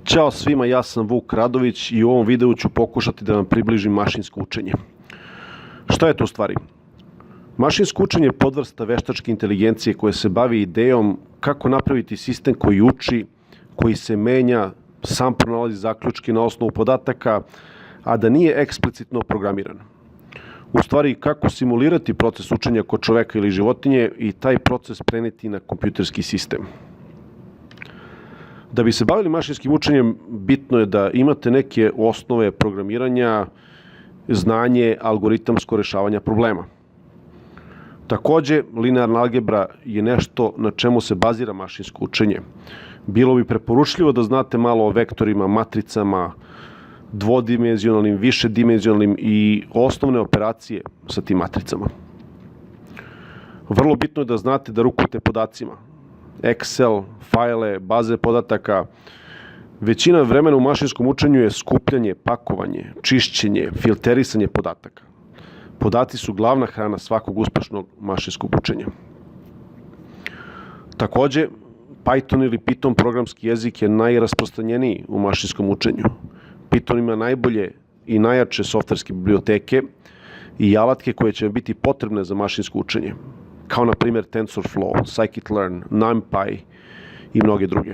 Ćao svima, ja sam Vuk Radović i u ovom videu ću pokušati da vam približim mašinsko učenje. Šta je to u stvari? Mašinsko učenje je podvrsta veštačke inteligencije koja se bavi idejom kako napraviti sistem koji uči, koji se menja, sam pronalazi zaključke na osnovu podataka, a da nije eksplicitno programiran. U stvari, kako simulirati proces učenja kod čoveka ili životinje i taj proces preneti na kompjuterski sistem. Da bi se bavili mašinskim učenjem, bitno je da imate neke osnove programiranja, znanje, algoritamsko rešavanja problema. Takođe, linearna algebra je nešto na čemu se bazira mašinsko učenje. Bilo bi preporučljivo da znate malo o vektorima, matricama, dvodimenzionalnim, višedimenzionalnim i osnovne operacije sa tim matricama. Vrlo bitno je da znate da rukujete podacima. Excel, fajle, baze podataka. Većina vremena u mašinskom učenju je skupljanje, pakovanje, čišćenje, filterisanje podataka. Podaci su glavna hrana svakog uspešnog mašinskog učenja. Takođe, Python ili Python programski jezik je najrasprostranjeniji u mašinskom učenju. Python ima najbolje i najjače softverske biblioteke i alatke koje će biti potrebne za mašinsko učenje, kao na primjer TensorFlow, Scikit-learn, NumPy i mnoge druge.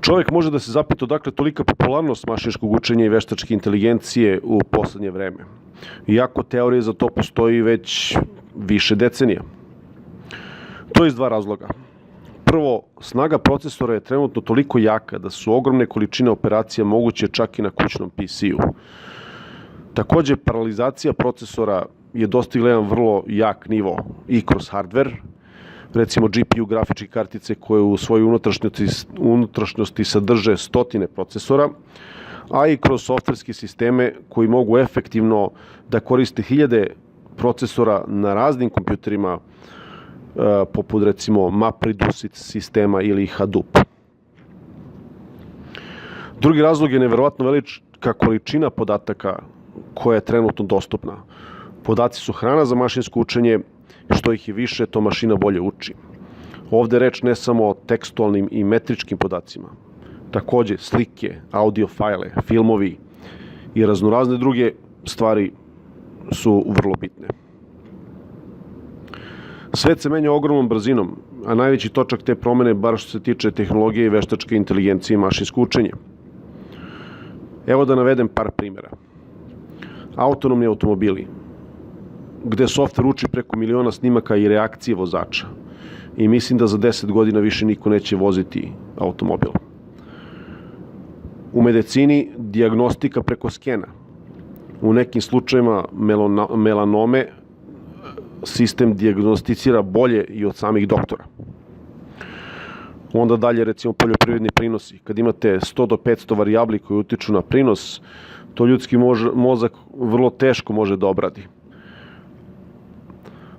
Čovjek može da se zapita odakle tolika popularnost mašinskog učenja i veštačke inteligencije u poslednje vreme, iako teorije za to postoji već više decenija. To je iz dva razloga. Prvo, snaga procesora je trenutno toliko jaka da su ogromne količine operacija moguće čak i na kućnom PC-u. Takođe, paralelizacija procesora je dostigla jedan vrlo jak nivo i kroz hardware, recimo GPU grafičke kartice koje u svojoj unutrašnjosti sadrže stotine procesora, a i kroz softverske sisteme koji mogu efektivno da koriste hiljade procesora na raznim kompjuterima, poput recimo MapReduce sistema ili Hadoop. Drugi razlog je neverovatno velika količina podataka koja je trenutno dostupna. Podaci su hrana za mašinsko učenje, što ih je više, to mašina bolje uči. Ovde je reč ne samo o tekstualnim i metričkim podacima. Takođe, slike, audio fajle, filmovi i raznorazne druge stvari su vrlo bitne. Svet se menja ogromnom brzinom, a najveći točak te promene bar što se tiče tehnologije i veštačke inteligencije i mašinsko učenje. Evo da navedem par primjera. Autonomni automobili, gde softver uči preko miliona snimaka i reakcije vozača. I mislim da za 10 godina više niko neće voziti automobil. U medicini dijagnostika preko skena. U nekim slučajevima melanome sistem dijagnosticira bolje i od samih doktora. Onda dalje, recimo, poljoprivredni prinosi. Kad imate 100 do 500 varijabli koji utiču na prinos, to ljudski mozak vrlo teško može da obradi.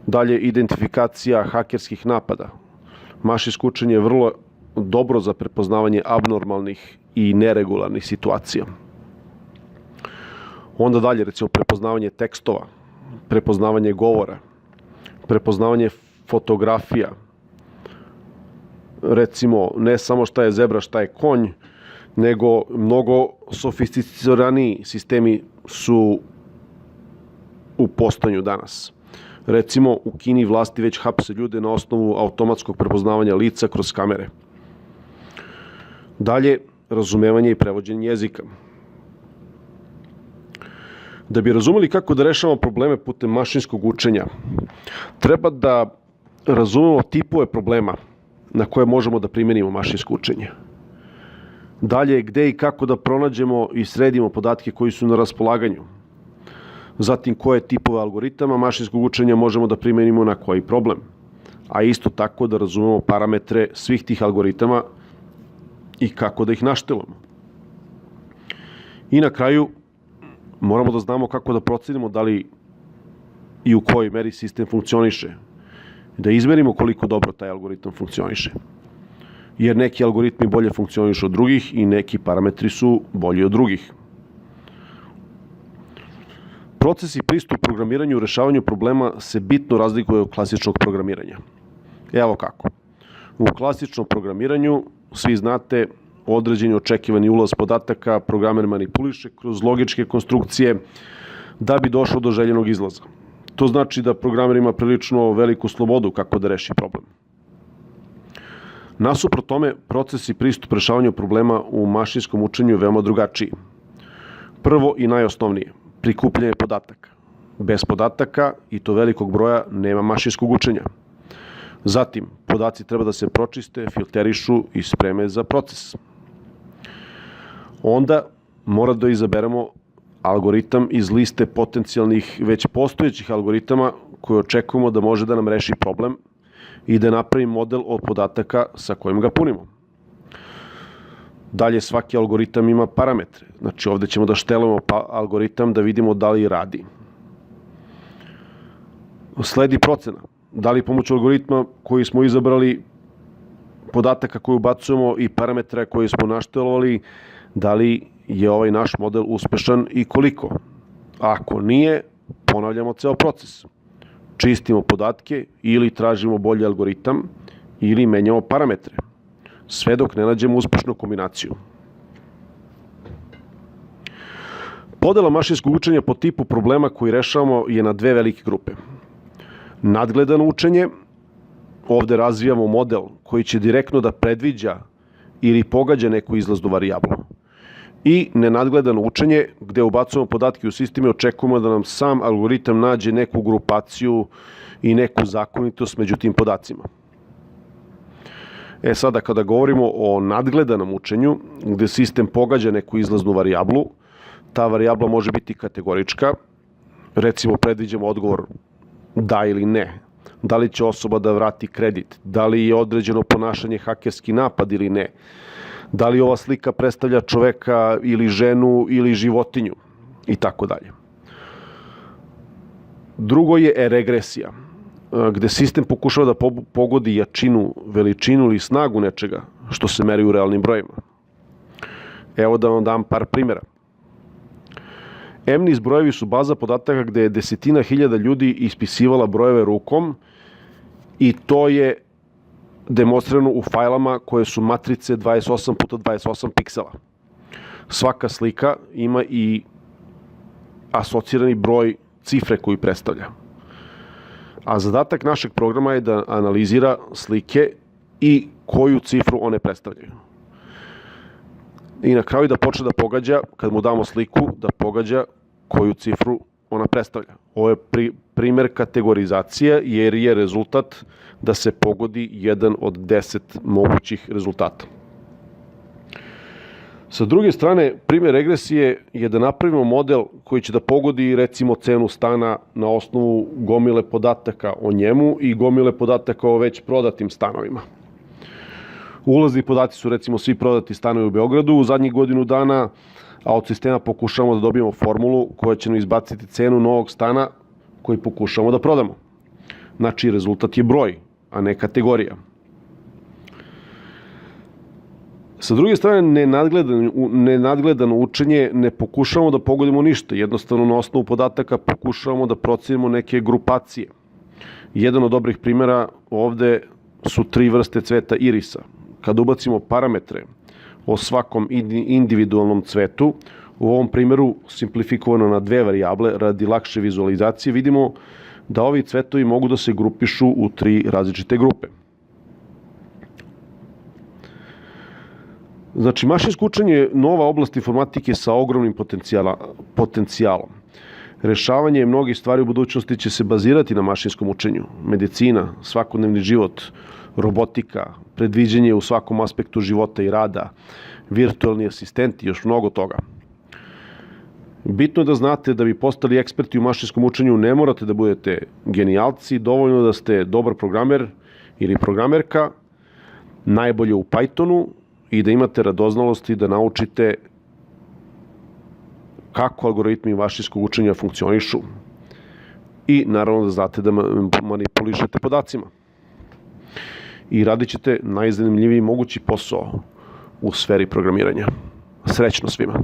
Dalje, identifikacija hakerskih napada. Mašinsko učenje je vrlo dobro za prepoznavanje abnormalnih i neregularnih situacija. Onda dalje, recimo, prepoznavanje tekstova, prepoznavanje govora, prepoznavanje fotografija. Recimo, ne samo šta je zebra, šta je konj, nego mnogo sofisticiraniji sistemi su u postojanju danas. Recimo, u Kini vlasti već hapse ljude na osnovu automatskog prepoznavanja lica kroz kamere. Dalje, razumevanje i prevođenje jezika. Da bi razumeli kako da rešavamo probleme putem mašinskog učenja, treba da razumemo tipove problema na koje možemo da primenimo mašinsko učenje. Dalje, gde i kako da pronađemo i sredimo podatke koji su na raspolaganju. Zatim, koje tipove algoritama mašinskog učenja možemo da primenimo na koji problem. A isto tako da razumemo parametre svih tih algoritama i kako da ih naštelujemo. I na kraju, moramo da znamo kako da procenimo da li i u kojoj meri sistem funkcioniše. Da izmerimo koliko dobro taj algoritam funkcioniše. Jer neki algoritmi bolje funkcionišu od drugih i neki parametri su bolji od drugih. Proces i pristup programiranju i rešavanju problema se bitno razlikuje od klasičnog programiranja. Evo kako. U klasičnom programiranju, svi znate, određeni očekivani ulaz podataka programer manipuliše kroz logičke konstrukcije da bi došao do željenog izlaza. To znači da programer ima prilično veliku slobodu kako da reši problem. Nasuprot tome, proces i pristup rešavanju problema u mašinskom učenju je veoma drugačiji. Prvo i najosnovnije, prikupljanje podataka. Bez podataka, i to velikog broja, nema mašinskog učenja. Zatim, podaci treba da se pročiste, filterišu i spreme za proces. Onda mora da izaberemo algoritam iz liste potencijalnih već postojećih algoritama koje očekujemo da može da nam reši problem i da napravi model od podataka sa kojim ga punimo. Dalje, svaki algoritam ima parametre. Znači, ovde ćemo da štelujemo algoritam da vidimo da li radi. Sledi procena. Da li pomoću algoritma koji smo izabrali, podataka koje ubacujemo i parametra koje smo naštelovali, da li je ovaj naš model uspešan i koliko. Ako nije, ponavljamo ceo proces. Čistimo podatke ili tražimo bolji algoritam ili menjamo parametre, sve dok ne nađemo uspešnu kombinaciju. Podela mašinskog učenja po tipu problema koji rešavamo je na dve velike grupe. Nadgledano učenje, ovde razvijamo model koji će direktno da predviđa ili pogađa neku izlaznu varijablu. I nenadgledano učenje, gde ubacujemo podatke u sistem i očekujemo da nam sam algoritam nađe neku grupaciju i neku zakonitost među tim podacima. Sada, kada govorimo o nadgledanom učenju, gde sistem pogađa neku izlaznu varijablu, ta varijabla može biti kategorička. Recimo, predviđamo odgovor da ili ne. Da li će osoba da vrati kredit? Da li je određeno ponašanje hakerski napad ili ne? Da li ova slika predstavlja čoveka ili ženu ili životinju? I tako dalje. Drugo je regresija, gde sistem pokušava da pogodi jačinu, veličinu ili snagu nečega što se meri u realnim brojima. Evo da vam dam par primjera. EMNIS brojevi su baza podataka gde je desetina hiljada ljudi ispisivala brojeve rukom i to je demonstrirano u fajlama koje su matrice 28x28 piksela. Svaka slika ima i asocirani broj cifre koju predstavlja. A zadatak našeg programa je da analizira slike i koju cifru one predstavljaju. I na kraju da počne da pogađa, kad mu damo sliku, da pogađa koju cifru ona predstavlja. Ovo je primer kategorizacije jer je rezultat da se pogodi jedan od 10 mogućih rezultata. Sa druge strane, primer regresije je da napravimo model koji će da pogodi recimo cenu stana na osnovu gomile podataka o njemu i gomile podataka o već prodatim stanovima. Ulazni podaci su recimo svi prodati stanovi u Beogradu u zadnjih godinu dana, a od sistema pokušamo da dobijemo formulu koja će nam izbaciti cenu novog stana koji pokušamo da prodamo. Znači, rezultat je broj, a ne kategorija. Sa druge strane, nenadgledano učenje ne pokušavamo da pogodimo ništa. Jednostavno, na osnovu podataka pokušavamo da procenimo neke grupacije. Jedan od dobrih primjera ovde su 3 vrste cveta irisa. Kada ubacimo parametre o svakom individualnom cvetu, u ovom primjeru simplifikovano na 2 varijable radi lakše vizualizacije, vidimo da ovi cvetovi mogu da se grupišu u 3 različite grupe. Znači, mašinsko učenje je nova oblast informatike sa ogromnim potencijalom. Rešavanje mnogih stvari u budućnosti će se bazirati na mašinskom učenju. Medicina, svakodnevni život, robotika, predviđanje u svakom aspektu života i rada, virtualni asistenti, još mnogo toga. Bitno je da znate da bi postali eksperti u mašinskom učenju ne morate da budete genijalci, dovoljno da ste dobar programer ili programerka, najbolje u Pythonu i da imate radoznalosti da naučite kako algoritmi mašinskog učenja funkcionišu i naravno da znate da manipulišete podacima. I radit ćete najzanimljiviji mogući posao u sferi programiranja. Srećno svima!